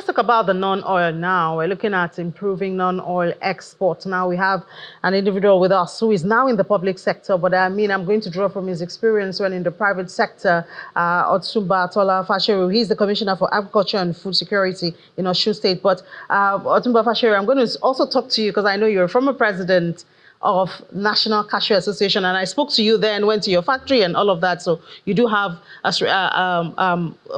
let's talk about the non-oil now. We're looking at improving non-oil exports. Now we have an individual with us who is now in the public sector, but I mean, I'm going to draw from his experience when in the private sector, Osun Faseru. He's the Commissioner for Agriculture and Food Security in Osun State. But Osun Faseru, I'm going to also talk to you because I know you're a former president of National Cashew Association, and I spoke to you then, went to your factory and all of that, so you do have a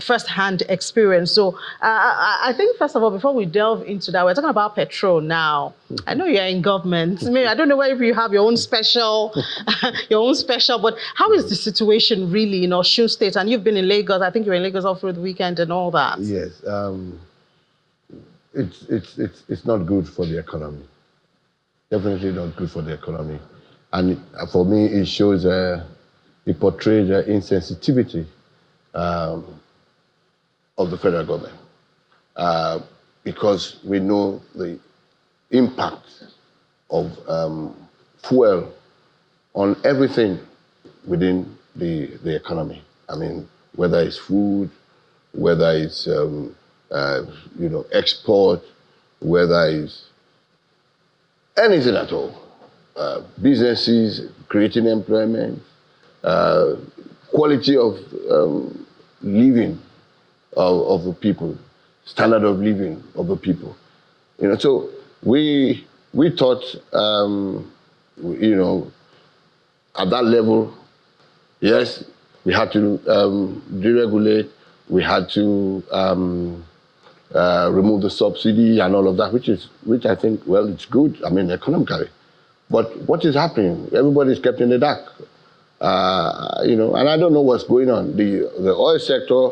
first-hand experience. So I think, first of all, before we delve into that, we're talking about Petrol now. I know you're in government. Maybe, I don't know if you have your own special, but how is the situation really in Osun State? And you've been in Lagos. I think you were in Lagos all through the weekend and all that. Yes. It's not good for the economy. Definitely not good for the economy. And for me, it shows, it portrays the insensitivity of the federal government. Because we know the impact of fuel on everything within the economy. I mean, whether it's food, whether it's export, whether it's anything at all. Businesses, creating employment, quality of living of the people, standard of living of the people. So we thought, at that level, yes, we had to deregulate, we had to remove the subsidy and all of that, which I think, well, it's good, I mean, economically. But what is happening? Everybody's kept in the dark. And I don't know what's going on. The oil sector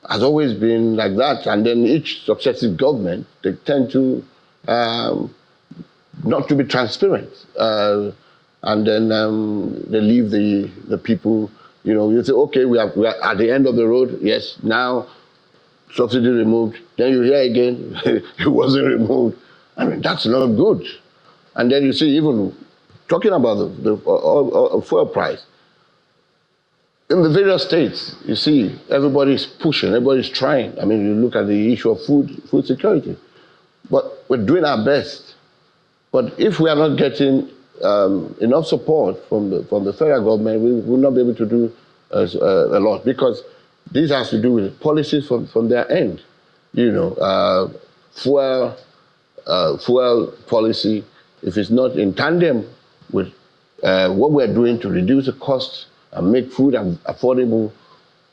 has always been like that, and then each successive government, they tend to not to be transparent. And then they leave the people, you say, okay, we are at the end of the road, yes, now subsidy removed, then you hear again, it wasn't removed. I mean, that's not good. And then you see, even talking about the fuel price, in the various states, you see, everybody's pushing, everybody's trying. I mean, you look at the issue of food security. But we're doing our best. But if we are not getting enough support from the federal government, we will not be able to do a lot, because this has to do with policies from their end. Fuel policy, if it's not in tandem with what we're doing to reduce the costs and make food affordable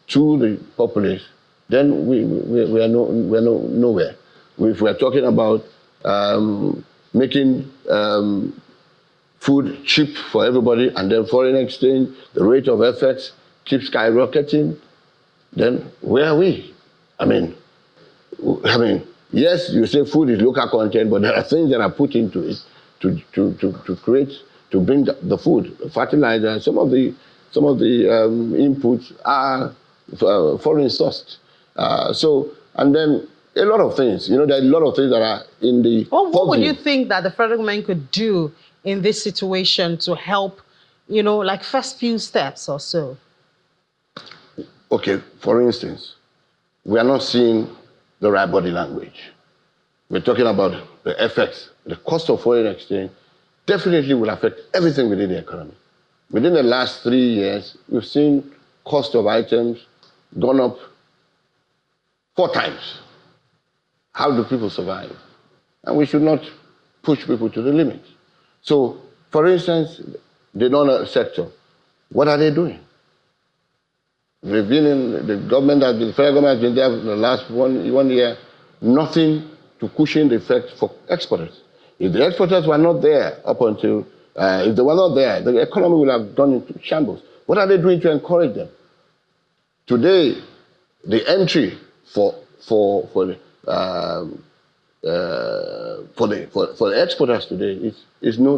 to the populace, then we are nowhere. If we're talking about making food cheap for everybody, and then foreign exchange, the rate of FX keeps skyrocketing, then where are we? I mean, yes, you say food is local content, but there are things that are put into it to bring the food, fertilizer. Some of the inputs are foreign sourced. And then a lot of things. There are a lot of things that are in the. What would you think that the federal government could do in this situation to help? Like first few steps or so. Okay, for instance, we are not seeing the right body language. We're talking about the FX, the cost of foreign exchange, definitely will affect everything within the economy. Within the last 3 years, we've seen cost of items gone up 4 times. How do people survive? And we should not push people to the limit. So, for instance, the non-oil sector, what are they doing? They've been in the government, the federal government has been there for the last one year, nothing to cushion the effect for exporters. If the exporters were not there up until, if they were not there, the economy would have gone into shambles. What are they doing to encourage them? Today, the entry for the exporters today is no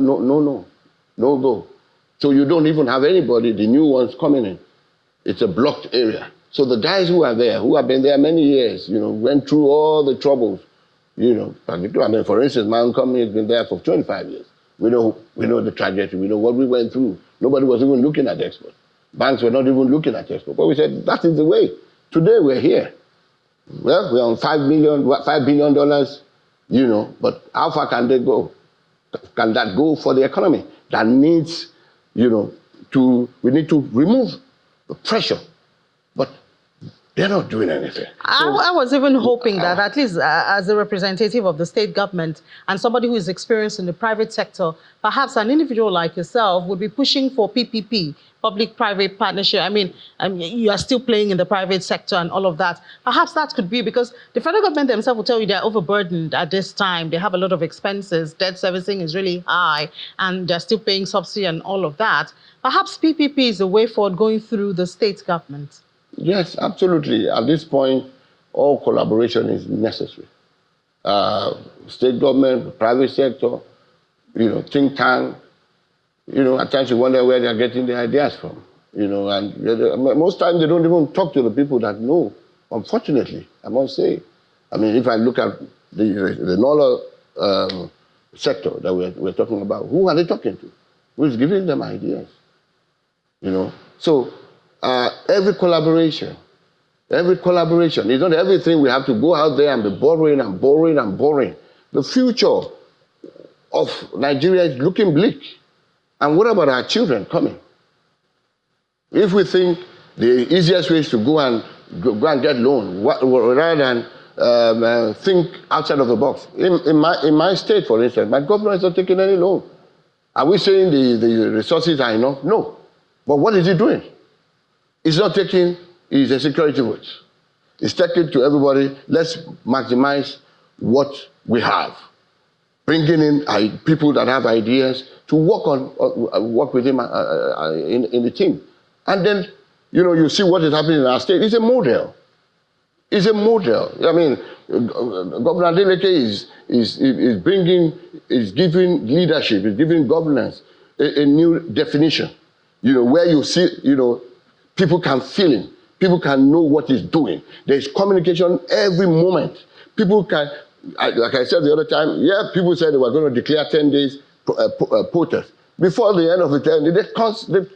go. So you don't even have anybody, the new ones coming in. It's a blocked area. So the guys who are there, who have been there many years, went through all the troubles, I mean, for instance, my own company has been there for 25 years. We know the trajectory, we know what we went through. Nobody was even looking at export. Banks were not even looking at export. But we said, that is the way. Today we're here. Well, we're on $5 billion, you know, but how far can they go? Can that go for the economy? That needs, you know, we need to remove the pressure. But they're not doing anything. I was even hoping that at least as a representative of the state government and somebody who is experienced in the private sector, perhaps an individual like yourself would be pushing for PPP, public-private partnership. I mean, you are still playing in the private sector and all of that. Perhaps that could be because the federal government themselves will tell you they're overburdened at this time. They have a lot of expenses. Debt servicing is really high, and they're still paying subsidy and all of that. Perhaps PPP is a way forward going through the state government. Yes, absolutely. At this point, all collaboration is necessary. State government, private sector, you know, think tank. You know, at times you wonder where they're getting their ideas from. You know, and most times they don't even talk to the people that know. Unfortunately, I must say. I mean, if I look at the NOLA sector that we're talking about, who are they talking to? Who is giving them ideas? You know, so. Every collaboration, it's not everything we have to go out there and be borrowing and borrowing and borrowing. The future of Nigeria is looking bleak. And what about our children coming? If we think the easiest way is to go and get loan, rather than think outside of the box. In my state, for instance, my governor is not taking any loan. Are we saying the resources are enough? No. But what is he doing? He's not taking his security votes. He's taking to everybody, let's maximize what we have. Bringing in people that have ideas to work with him in the team. And then, you know, you see what is happening in our state. It's a model. It's a model. I mean, Governor Adeleke is giving leadership, is giving governance a new definition. You know, where you see, you know, people can feel him. People can know what he's doing. There's communication every moment. People can, like I said the other time, yeah, people said they were going to declare 10 days protest. Before the end of the 10 days,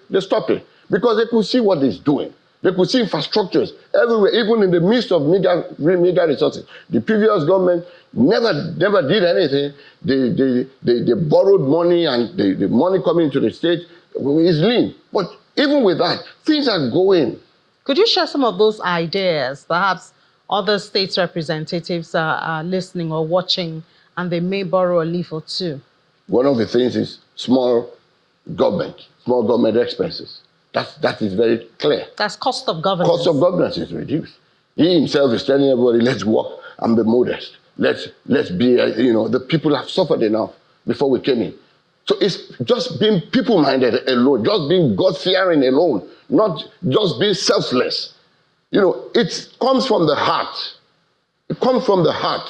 they stopped it because they could see what he's doing. They could see infrastructures everywhere, even in the midst of mega resources. The previous government never did anything. They borrowed money, and the money coming into the state is lean. But even with that, things are going. Could you share some of those ideas? Perhaps other states' representatives are listening or watching, and they may borrow a leaf or two. One of the things is small government expenses. That is very clear. That's cost of governance. Cost of governance is reduced. He himself is telling everybody, let's work and be modest. Let's be, you know, the people have suffered enough before we came in. So it's just being people-minded alone, just being God-fearing alone, not just being selfless. You know, it comes from the heart. It comes from the heart.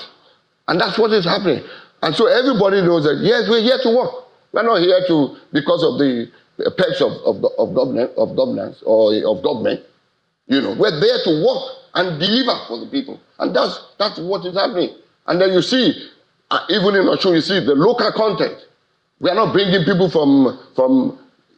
And that's what is happening. And so everybody knows that, yes, we're here to work. We're not here to, because of the perks of governance or of government. You know, we're there to work and deliver for the people. And that's what is happening. And then you see, even in Osun, you see the local content. We are not bringing people from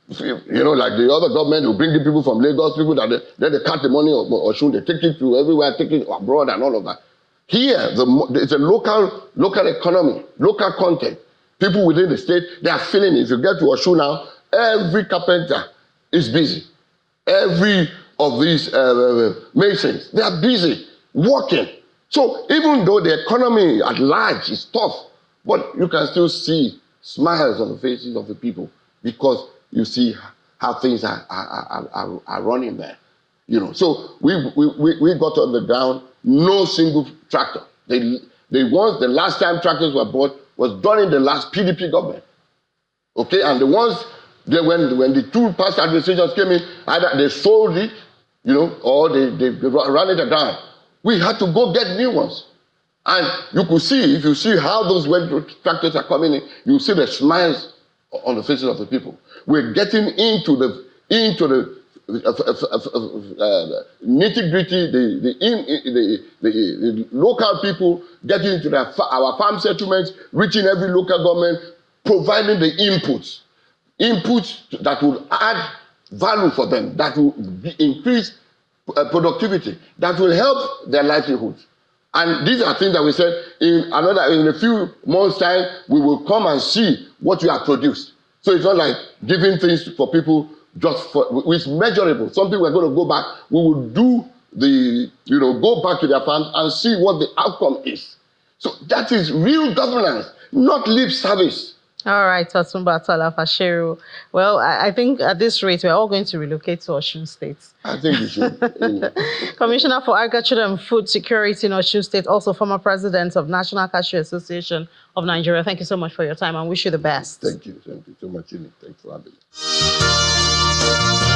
you know, like the other government who bring people from Lagos, people that they cut the money of Osun, they take it to everywhere, take it abroad and all of that. Here, it's a local economy, local content. People within the state, they are feeling it. If you get to Osun now, every carpenter is busy. Every of these masons, they are busy working. So even though the economy at large is tough, but you can still see smiles on the faces of the people because you see how things are running there. You know, so we got on the ground, no single tractor. The last time tractors were bought was done in the last PDP government. Okay, and the ones when the two past administrations came in, either they sold it, you know, or they ran it down. We had to go get new ones. And you could see, if you see how those tractors are coming in, you see the smiles on the faces of the people. We're getting into the nitty-gritty, the local people, getting into our farm settlements, reaching every local government, providing the inputs that will add value for them, that will increase productivity, that will help their livelihoods. And these are things that we said in a few months' time, we will come and see what you have produced. So it's not like giving things for people just for, it's measurable. Something we're going to go back, we will do go back to their farms and see what the outcome is. So that is real governance, not lip service. All right, Otumba Faseru. Well, I think at this rate, we're all going to relocate to Osun State. I think we should. Commissioner for Agriculture and Food Security in Osun State, also former president of National Cashew Association of Nigeria. Thank you so much for your time and wish you the best. Thank you so much, Thanks for having me.